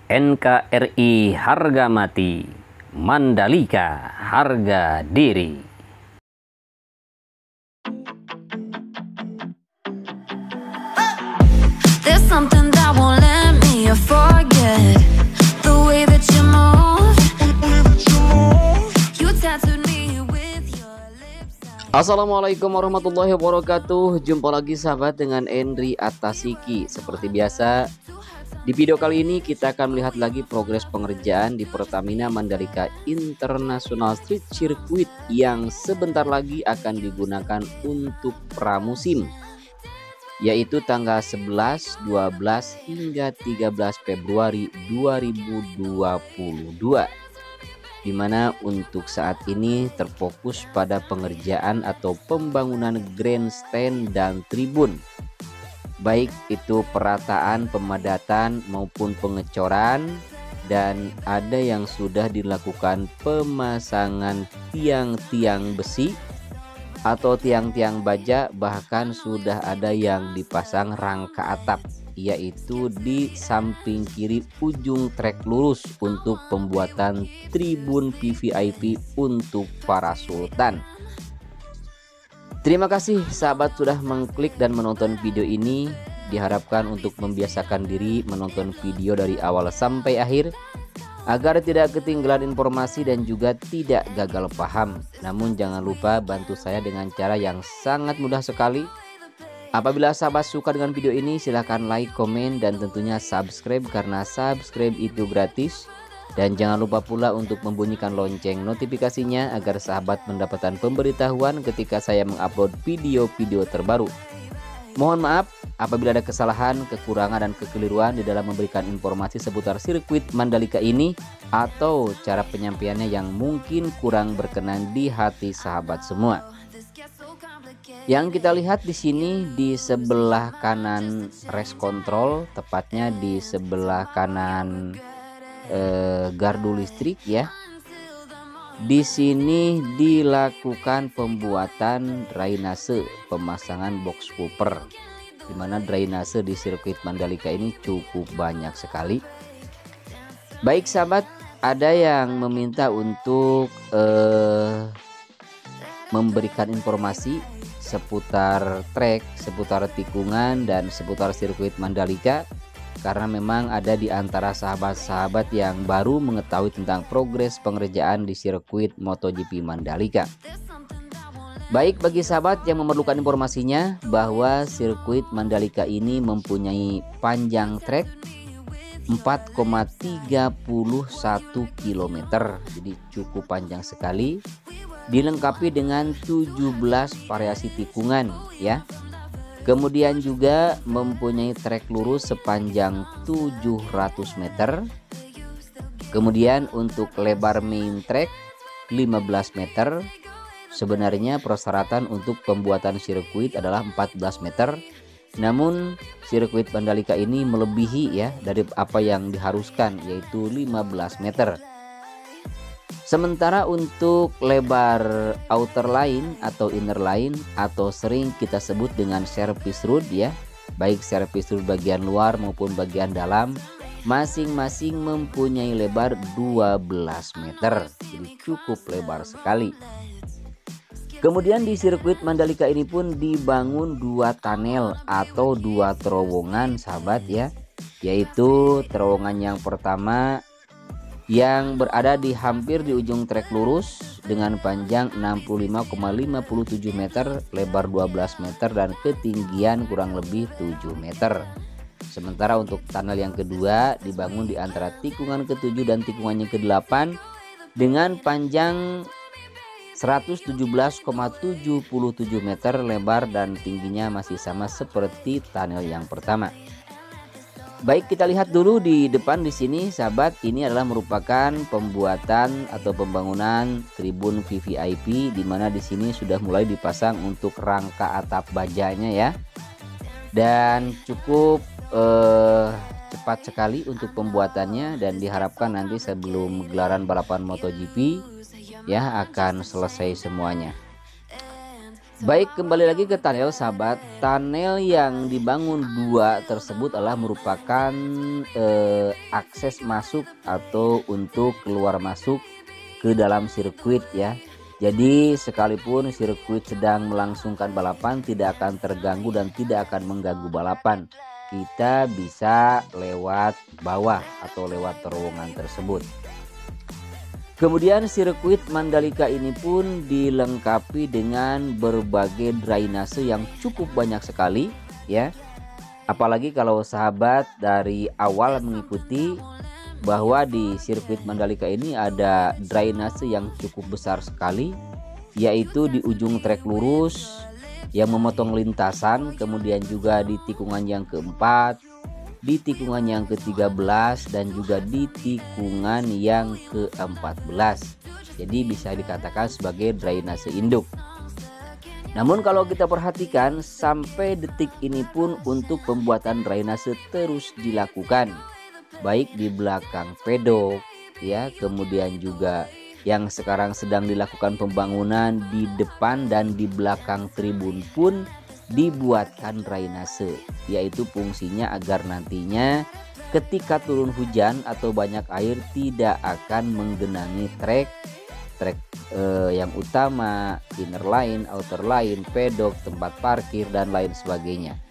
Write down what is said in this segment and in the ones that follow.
NKRI harga mati, Mandalika harga diri. There's something that won't let me forget the way that you move. You tattooed me with your lips. Assalamualaikum warahmatullahi wabarakatuh. Jumpa lagi sahabat dengan Endri Atasiki. Seperti biasa, di video kali ini kita akan melihat lagi progres pengerjaan di Pertamina Mandalika International Street Circuit yang sebentar lagi akan digunakan untuk pramusim, yaitu tanggal 11, 12 hingga 13 Februari 2022, di mana untuk saat ini terfokus pada pengerjaan atau pembangunan grandstand dan tribun, baik itu perataan, pemadatan maupun pengecoran, dan ada yang sudah dilakukan pemasangan tiang-tiang besi atau tiang-tiang baja, bahkan sudah ada yang dipasang rangka atap, yaitu di samping kiri ujung trek lurus untuk pembuatan tribun VVIP untuk para sultan. Terima kasih sahabat sudah mengklik dan menonton video ini. Diharapkan untuk membiasakan diri menonton video dari awal sampai akhir agar tidak ketinggalan informasi dan juga tidak gagal paham. Namun jangan lupa bantu saya dengan cara yang sangat mudah sekali. Apabila sahabat suka dengan video ini, silahkan like, komen, dan tentunya subscribe karena subscribe itu gratis. Dan jangan lupa pula untuk membunyikan lonceng notifikasinya agar sahabat mendapatkan pemberitahuan ketika saya mengupload video-video terbaru. Mohon maaf apabila ada kesalahan, kekurangan, dan kekeliruan di dalam memberikan informasi seputar sirkuit Mandalika ini atau cara penyampaiannya yang mungkin kurang berkenan di hati sahabat semua. Yang kita lihat di sini di sebelah kanan race control, tepatnya di sebelah kanan gardu listrik ya. Di sini dilakukan pembuatan drainase, pemasangan box cover, dimana drainase di sirkuit Mandalika ini cukup banyak sekali. Baik sahabat, ada yang meminta untuk memberikan informasi seputar trek, seputar tikungan, dan seputar sirkuit Mandalika, karena memang ada di antara sahabat-sahabat yang baru mengetahui tentang progres pengerjaan di sirkuit MotoGP Mandalika. Baik, bagi sahabat yang memerlukan informasinya bahwa sirkuit Mandalika ini mempunyai panjang trek 4,31 km, jadi cukup panjang sekali, dilengkapi dengan 17 variasi tikungan ya. Kemudian juga mempunyai trek lurus sepanjang 700 meter. Kemudian untuk lebar main track 15 meter. Sebenarnya persyaratan untuk pembuatan sirkuit adalah 14 meter. Namun sirkuit Mandalika ini melebihi ya dari apa yang diharuskan, yaitu 15 meter. Sementara untuk lebar outer line atau inner line atau sering kita sebut dengan service road ya, baik service road bagian luar maupun bagian dalam, masing-masing mempunyai lebar 12 meter. Jadi cukup lebar sekali. Kemudian di sirkuit Mandalika ini pun dibangun 2 tunnel atau 2 terowongan sahabat ya, yaitu terowongan yang pertama yang berada di hampir di ujung trek lurus dengan panjang 65,57 meter, lebar 12 meter, dan ketinggian kurang lebih 7 meter. Sementara untuk tunnel yang kedua dibangun di antara tikungan ke-7 dan tikungannya ke-8 dengan panjang 117,77 meter, lebar dan tingginya masih sama seperti tunnel yang pertama. Baik, kita lihat dulu di depan di sini sahabat, ini adalah merupakan pembuatan atau pembangunan tribun VVIP, di mana di sini sudah mulai dipasang untuk rangka atap bajanya ya. Dan cukup cepat sekali untuk pembuatannya, dan diharapkan nanti sebelum gelaran balapan MotoGP ya akan selesai semuanya. Baik, kembali lagi ke tunnel sahabat. Tunnel yang dibangun dua tersebut adalah merupakan akses masuk atau untuk keluar masuk ke dalam sirkuit ya. Jadi sekalipun sirkuit sedang melangsungkan balapan tidak akan terganggu dan tidak akan mengganggu balapan. Kita bisa lewat bawah atau lewat terowongan tersebut. Kemudian sirkuit Mandalika ini pun dilengkapi dengan berbagai drainase yang cukup banyak sekali ya. Apalagi kalau sahabat dari awal mengikuti bahwa di sirkuit Mandalika ini ada drainase yang cukup besar sekali, yaitu di ujung trek lurus yang memotong lintasan, kemudian juga di tikungan yang keempat, di tikungan yang ke-13 dan juga di tikungan yang ke-14. Jadi bisa dikatakan sebagai drainase induk. Namun kalau kita perhatikan sampai detik ini pun untuk pembuatan drainase terus dilakukan, baik di belakang pedok ya, kemudian juga yang sekarang sedang dilakukan pembangunan di depan dan di belakang tribun pun dibuatkan drainase, yaitu fungsinya agar nantinya ketika turun hujan atau banyak air tidak akan menggenangi trek yang utama, inner line, outer line, pedok, tempat parkir dan lain sebagainya.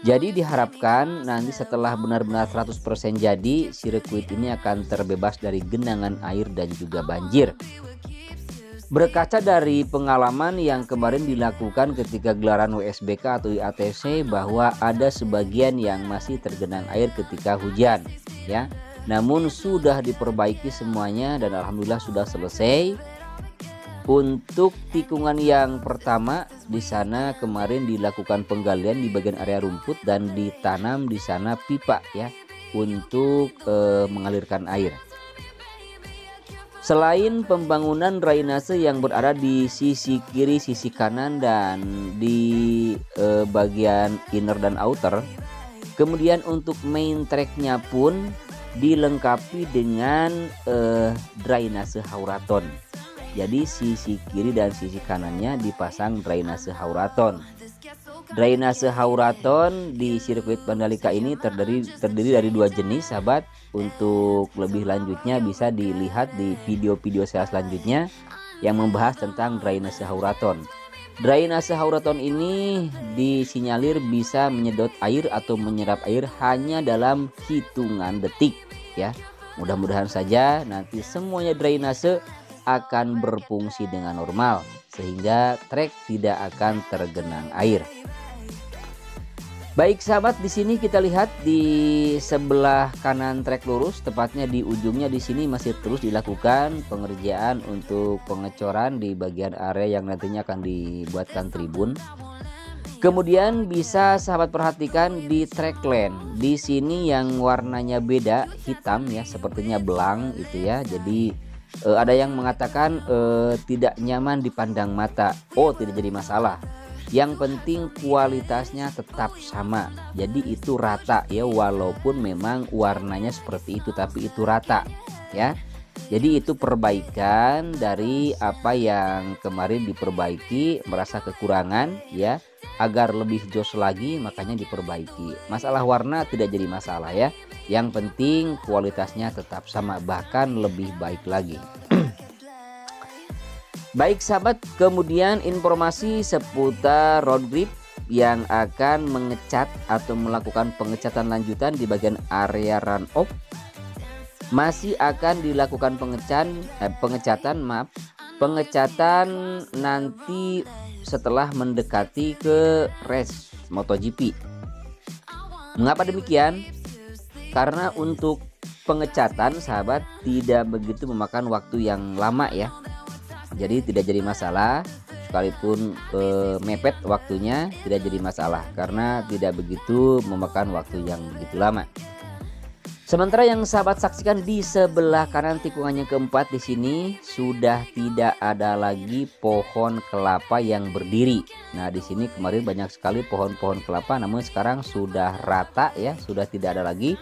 Jadi diharapkan nanti setelah benar-benar 100% jadi, sirkuit ini akan terbebas dari genangan air dan juga banjir. Berkaca dari pengalaman yang kemarin dilakukan ketika gelaran WSBK atau IATC bahwa ada sebagian yang masih tergenang air ketika hujan ya. Namun sudah diperbaiki semuanya dan alhamdulillah sudah selesai. Untuk tikungan yang pertama di sana kemarin dilakukan penggalian di bagian area rumput dan ditanam di sana pipa ya untuk mengalirkan air. Selain pembangunan drainase yang berada di sisi kiri, sisi kanan dan di bagian inner dan outer, kemudian untuk main tracknya pun dilengkapi dengan drainase hauraton. Jadi sisi kiri dan sisi kanannya dipasang drainase hauraton. Drainase hauraton di sirkuit Mandalika ini terdiri dari dua jenis sahabat. Untuk lebih lanjutnya bisa dilihat di video-video saya selanjutnya yang membahas tentang drainase hauraton. Drainase hauraton ini disinyalir bisa menyedot air atau menyerap air hanya dalam hitungan detik ya. Mudah-mudahan saja nanti semuanya drainase akan berfungsi dengan normal sehingga trek tidak akan tergenang air. Baik sahabat, di sini kita lihat di sebelah kanan trek lurus, tepatnya di ujungnya di sini masih terus dilakukan pengerjaan untuk pengecoran di bagian area yang nantinya akan dibuatkan tribun. Kemudian bisa sahabat perhatikan di track lane. Di sini yang warnanya beda, hitam ya, sepertinya belang itu ya. Jadi ada yang mengatakan tidak nyaman dipandang mata. Oh, tidak jadi masalah. Yang penting kualitasnya tetap sama. Jadi itu rata ya, walaupun memang warnanya seperti itu tapi itu rata ya. Jadi itu perbaikan dari apa yang kemarin diperbaiki, merasa kekurangan ya, agar lebih jos lagi makanya diperbaiki. Masalah warna tidak jadi masalah ya. Yang penting kualitasnya tetap sama, bahkan lebih baik lagi. Baik sahabat, kemudian informasi seputar road grip yang akan mengecat atau melakukan pengecatan lanjutan di bagian area run off. Masih akan dilakukan pengecatan nanti setelah mendekati ke race MotoGP. Mengapa demikian? Karena untuk pengecatan sahabat tidak begitu memakan waktu yang lama ya. Jadi tidak jadi masalah, sekalipun mepet waktunya tidak jadi masalah karena tidak begitu memakan waktu yang begitu lama. Sementara yang sahabat saksikan di sebelah kanan tikungan yang keempat di sini sudah tidak ada lagi pohon kelapa yang berdiri. Nah, di sini kemarin banyak sekali pohon-pohon kelapa, namun sekarang sudah rata ya, sudah tidak ada lagi.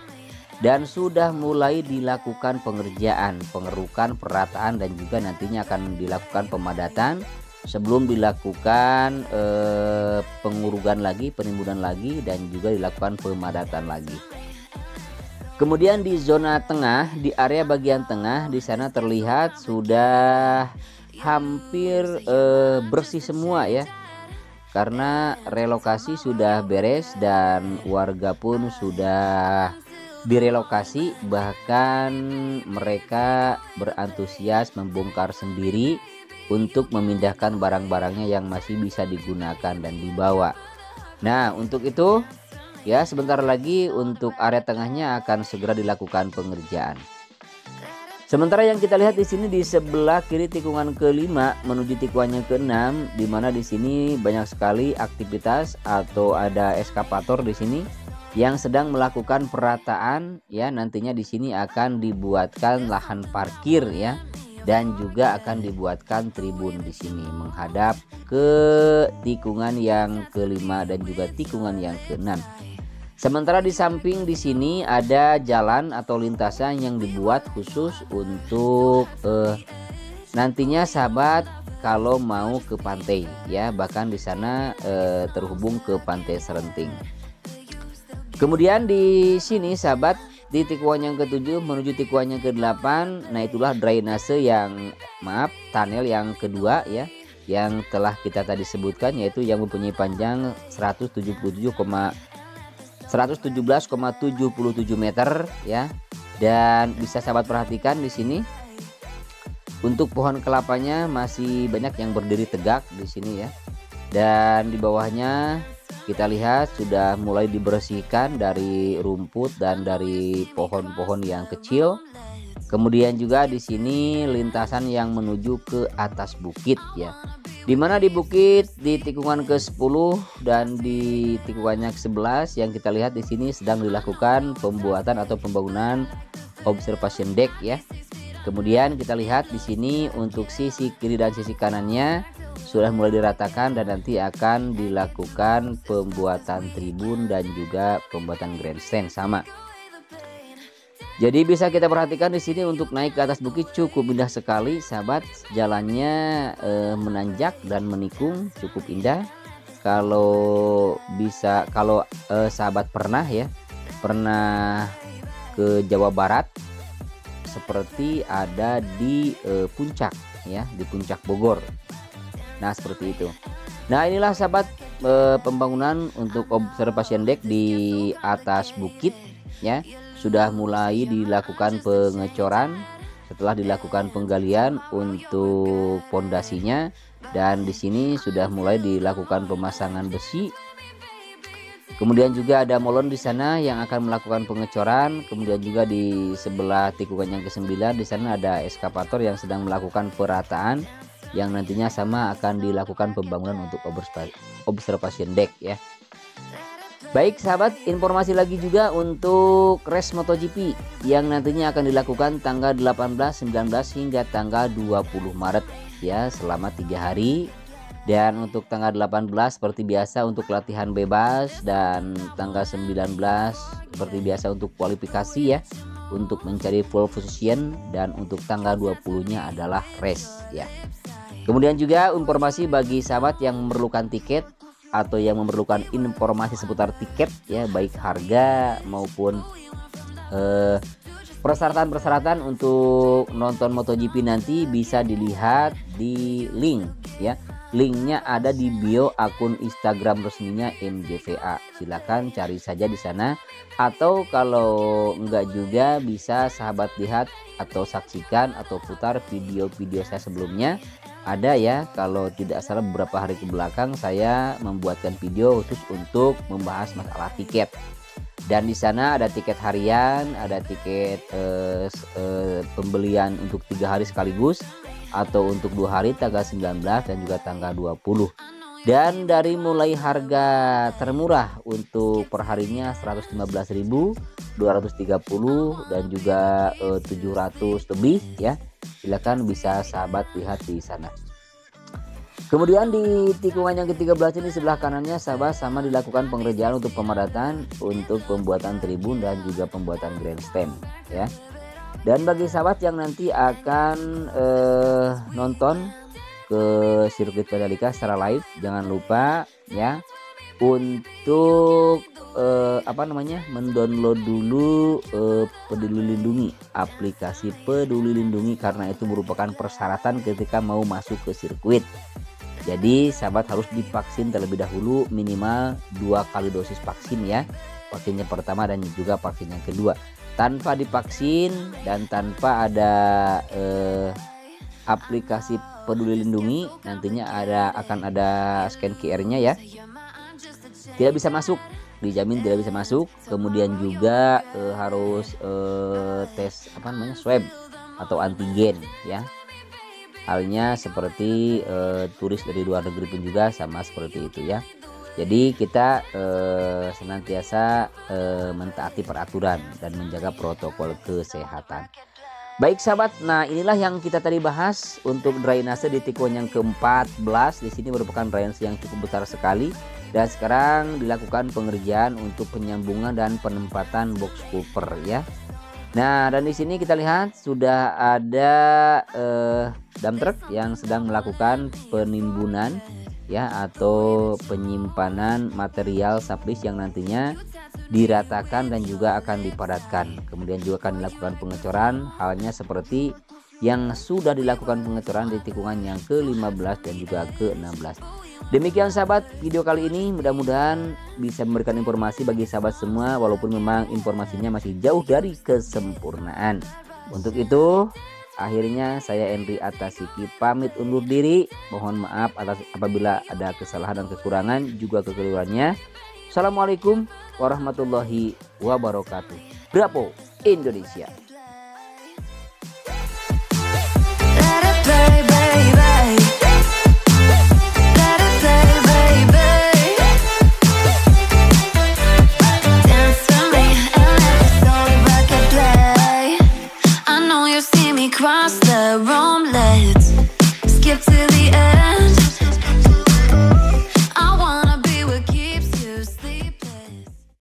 Dan sudah mulai dilakukan pengerjaan, pengerukan, perataan dan juga nantinya akan dilakukan pemadatan sebelum dilakukan pengurugan lagi, penimbunan lagi, dan juga dilakukan pemadatan lagi. Kemudian di zona tengah, di area bagian tengah, di sana terlihat sudah hampir bersih semua ya, karena relokasi sudah beres dan warga pun sudah direlokasi. Bahkan mereka berantusias membongkar sendiri untuk memindahkan barang-barangnya yang masih bisa digunakan dan dibawa. Nah, untuk itu ya, sebentar lagi untuk area tengahnya akan segera dilakukan pengerjaan. Sementara yang kita lihat di sini di sebelah kiri tikungan ke-5 menuju tikungannya ke-6, di mana di sini banyak sekali aktivitas atau ada eskapator di sini yang sedang melakukan perataan ya. Nantinya di sini akan dibuatkan lahan parkir ya, dan juga akan dibuatkan tribun di sini menghadap ke tikungan yang ke-5 dan juga tikungan yang ke-6. Sementara di samping di sini ada jalan atau lintasan yang dibuat khusus untuk nantinya sahabat kalau mau ke pantai ya, bahkan di sana terhubung ke Pantai Serenting. Kemudian di sini sahabat di tikungan yang ke-7 menuju tikungan yang ke-8, nah itulah drainase yang tunnel yang kedua ya, yang telah kita tadi sebutkan, yaitu yang mempunyai panjang 117,77 meter ya. Dan bisa sahabat perhatikan di sini untuk pohon kelapanya masih banyak yang berdiri tegak di sini ya. Dan di bawahnya kita lihat sudah mulai dibersihkan dari rumput dan dari pohon-pohon yang kecil. Kemudian juga di sini lintasan yang menuju ke atas bukit ya. Dimana di bukit di tikungan ke-10 dan di tikungannya ke-11 yang kita lihat di sini sedang dilakukan pembuatan atau pembangunan observation deck ya. Kemudian kita lihat di sini untuk sisi kiri dan sisi kanannya sudah mulai diratakan dan nanti akan dilakukan pembuatan tribun dan juga pembuatan grandstand sama. Jadi bisa kita perhatikan di sini untuk naik ke atas bukit cukup indah sekali sahabat. Jalannya menanjak dan menikung, cukup indah. Kalau sahabat pernah ke Jawa Barat, seperti ada di puncak ya, di puncak Bogor. Nah seperti itu. Nah inilah sahabat pembangunan untuk observation deck di atas bukit ya. Sudah mulai dilakukan pengecoran setelah dilakukan penggalian untuk pondasinya, dan di sini sudah mulai dilakukan pemasangan besi. Kemudian juga ada molon di sana yang akan melakukan pengecoran. Kemudian juga di sebelah tikungan yang ke-9 di sana ada eskapator yang sedang melakukan perataan yang nantinya sama akan dilakukan pembangunan untuk observation deck ya. Baik sahabat, informasi lagi juga untuk race MotoGP yang nantinya akan dilakukan tanggal 18, 19 hingga tanggal 20 Maret ya, selama 3 hari. Dan untuk tanggal 18 seperti biasa untuk latihan bebas, dan tanggal 19 seperti biasa untuk kualifikasi ya, untuk mencari pole position, dan untuk tanggal 20-nya adalah race ya. Kemudian juga informasi bagi sahabat yang memerlukan tiket atau yang memerlukan informasi seputar tiket ya, baik harga maupun persyaratan-persyaratan untuk nonton MotoGP nanti bisa dilihat di link ya. Linknya ada di bio akun Instagram resminya MJVA. Silakan cari saja di sana, atau kalau enggak juga bisa sahabat lihat atau saksikan atau putar video-video saya sebelumnya. Ada ya, kalau tidak salah beberapa hari ke belakang saya membuatkan video khusus untuk membahas masalah tiket. Dan di sana ada tiket harian, ada tiket pembelian untuk 3 hari sekaligus, atau untuk 2 hari tanggal 19 dan juga tanggal 20. Dan dari mulai harga termurah untuk perharinya 115.230 dan juga 700 lebih ya. Silakan bisa sahabat lihat di sana. Kemudian di tikungan yang ke-13 ini sebelah kanannya sahabat sama dilakukan pengerjaan untuk pemadatan untuk pembuatan tribun dan juga pembuatan grandstand ya. Dan bagi sahabat yang nanti akan nonton ke sirkuit Mandalika secara live, jangan lupa ya untuk mendownload dulu Peduli Lindungi, aplikasi Peduli Lindungi, karena itu merupakan persyaratan ketika mau masuk ke sirkuit. Jadi sahabat harus divaksin terlebih dahulu minimal 2 kali dosis vaksin ya, vaksin yang pertama dan juga vaksin yang kedua. Tanpa divaksin dan tanpa ada aplikasi Peduli Lindungi, nantinya akan ada scan QR-nya ya, tidak bisa masuk, dijamin tidak bisa masuk. Kemudian juga harus tes swab atau antigen ya, halnya seperti turis dari luar negeri pun juga sama seperti itu ya. Jadi kita senantiasa mentaati peraturan dan menjaga protokol kesehatan. Baik sahabat, nah inilah yang kita tadi bahas untuk drainase di tikungan yang ke-14. Di sini merupakan drainase yang cukup besar sekali. Dan sekarang dilakukan pengerjaan untuk penyambungan dan penempatan box culvert ya. Nah, dan di sini kita lihat sudah ada dump truck yang sedang melakukan penimbunan ya, atau penyimpanan material saplis yang nantinya diratakan dan juga akan dipadatkan. Kemudian juga akan dilakukan pengecoran, halnya seperti yang sudah dilakukan pengecoran di tikungan yang ke-15 dan juga ke-16. Demikian sahabat video kali ini, mudah-mudahan bisa memberikan informasi bagi sahabat semua, walaupun memang informasinya masih jauh dari kesempurnaan. Untuk itu akhirnya saya Henry Atasiki pamit undur diri. Mohon maaf atas apabila ada kesalahan dan kekurangan juga kekeliruannya. Assalamualaikum warahmatullahi wabarakatuh. Bravo Indonesia. Cross the room, let's skip to the end.